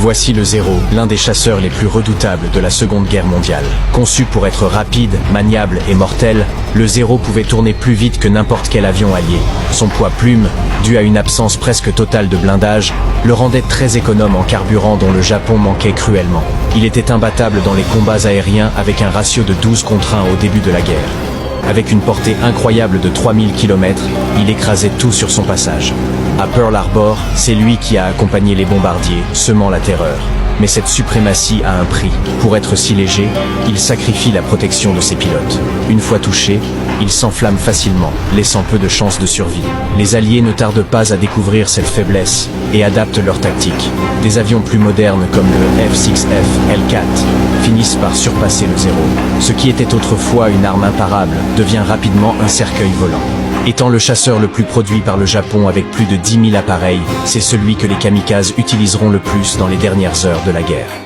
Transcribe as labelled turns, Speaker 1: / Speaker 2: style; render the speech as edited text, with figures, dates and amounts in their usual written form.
Speaker 1: Voici le Zéro, l'un des chasseurs les plus redoutables de la Seconde Guerre mondiale. Conçu pour être rapide, maniable et mortel, le Zéro pouvait tourner plus vite que n'importe quel avion allié. Son poids plume, dû à une absence presque totale de blindage, le rendait très économe en carburant dont le Japon manquait cruellement. Il était imbattable dans les combats aériens avec un ratio de 12 contre 1 au début de la guerre. Avec une portée incroyable de 3000 km, il écrasait tout sur son passage. À Pearl Harbor, c'est lui qui a accompagné les bombardiers, semant la terreur. Mais cette suprématie a un prix. Pour être si léger, il sacrifie la protection de ses pilotes. Une fois touché, il s'enflamme facilement, laissant peu de chances de survie. Les Alliés ne tardent pas à découvrir cette faiblesse et adaptent leur tactique. Des avions plus modernes comme le F-6F L4 finissent par surpasser le Zéro. Ce qui était autrefois une arme imparable devient rapidement un cercueil volant. Étant le chasseur le plus produit par le Japon avec plus de 10 000 appareils, c'est celui que les kamikazes utiliseront le plus dans les dernières heures de la guerre.